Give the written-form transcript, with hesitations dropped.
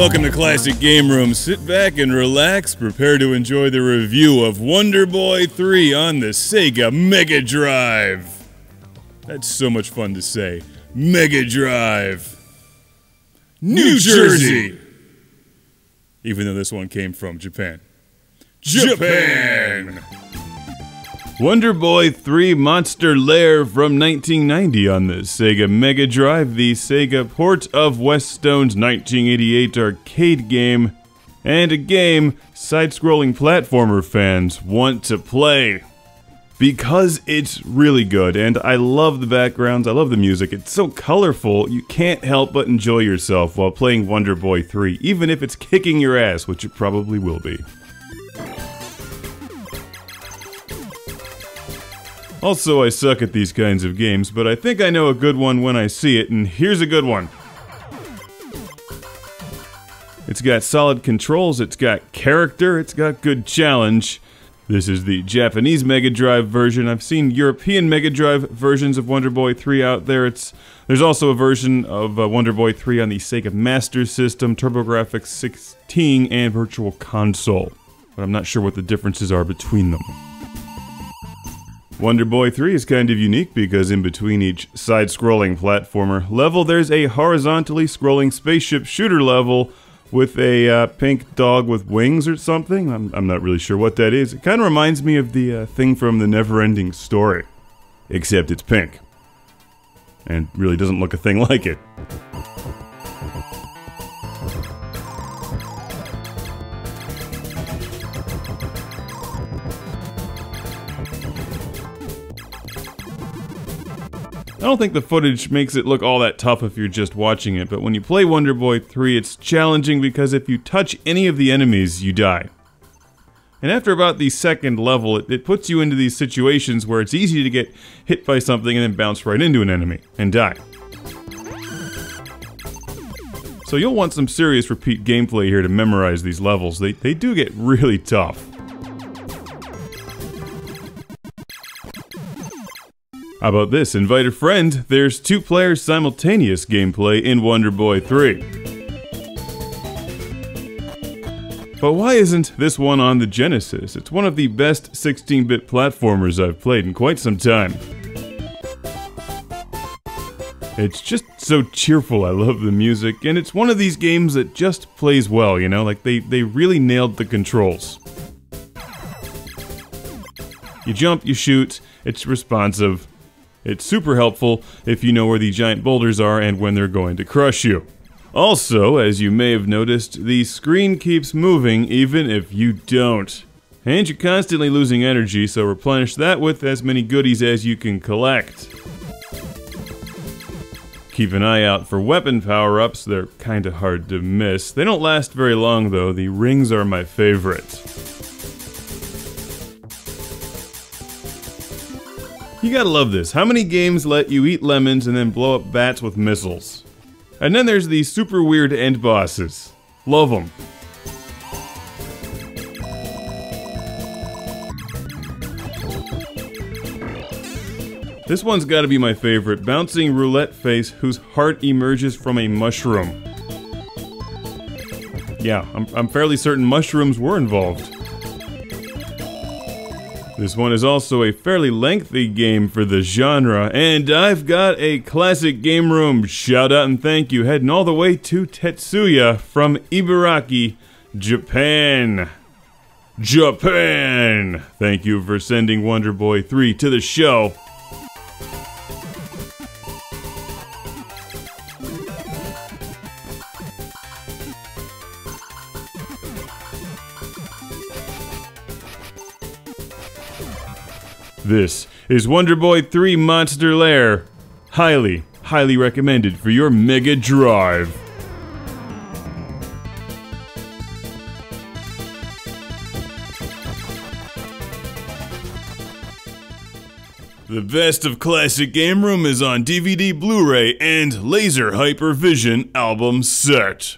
Welcome to Classic Game Room. Sit back and relax, prepare to enjoy the review of Wonder Boy 3 on the Sega Mega Drive. That's so much fun to say. Mega Drive. New Jersey! Even though this one came from Japan. Japan! Wonder Boy 3 Monster Lair from 1990 on the Sega Mega Drive, the Sega port of Westone's 1988 arcade game, and a game side-scrolling platformer fans want to play. Because it's really good, and I love the backgrounds, I love the music, it's so colorful, you can't help but enjoy yourself while playing Wonder Boy 3, even if it's kicking your ass, which it probably will be. Also, I suck at these kinds of games, but I think I know a good one when I see it, and here's a good one. It's got solid controls, it's got character, it's got good challenge. This is the Japanese Mega Drive version. I've seen European Mega Drive versions of Wonder Boy 3 out there. There's also a version of Wonder Boy 3 on the Sega Master System, TurboGrafx 16, and Virtual Console. But I'm not sure what the differences are between them. Wonder Boy 3 is kind of unique because in between each side-scrolling platformer level, there's a horizontally scrolling spaceship shooter level with a pink dog with wings or something. I'm not really sure what that is. It kind of reminds me of the thing from the Never-Ending Story, except it's pink. And really doesn't look a thing like it. I don't think the footage makes it look all that tough if you're just watching it, but when you play Wonder Boy 3, it's challenging because if you touch any of the enemies, you die. And after about the second level, it puts you into these situations where it's easy to get hit by something and then bounce right into an enemy and die. So you'll want some serious repeat gameplay here to memorize these levels. They do get really tough. How about this? Invite a friend. There's 2 players simultaneous gameplay in Wonder Boy 3. But why isn't this one on the Genesis? It's one of the best 16-bit platformers I've played in quite some time. It's just so cheerful, I love the music, and it's one of these games that just plays well, you know? Like, they really nailed the controls. You jump, you shoot, it's responsive. It's super helpful if you know where the giant boulders are and when they're going to crush you. Also, as you may have noticed, the screen keeps moving even if you don't. And you're constantly losing energy, so replenish that with as many goodies as you can collect. Keep an eye out for weapon power-ups, they're kinda hard to miss. They don't last very long though, the rings are my favorite. You gotta love this. How many games let you eat lemons and then blow up bats with missiles? And then there's these super weird end bosses. Love them. This one's gotta be my favorite. Bouncing roulette face whose heart emerges from a mushroom. Yeah, I'm fairly certain mushrooms were involved. This one is also a fairly lengthy game for the genre, and I've got a Classic Game Room shout out and thank you heading all the way to Tetsuya from Ibaraki, Japan. Japan! Thank you for sending Wonder Boy 3 to the show. This is Wonder Boy 3 Monster Lair. Highly, highly recommended for your Mega Drive. The best of Classic Game Room is on DVD, Blu-ray, and Laser Hypervision album set.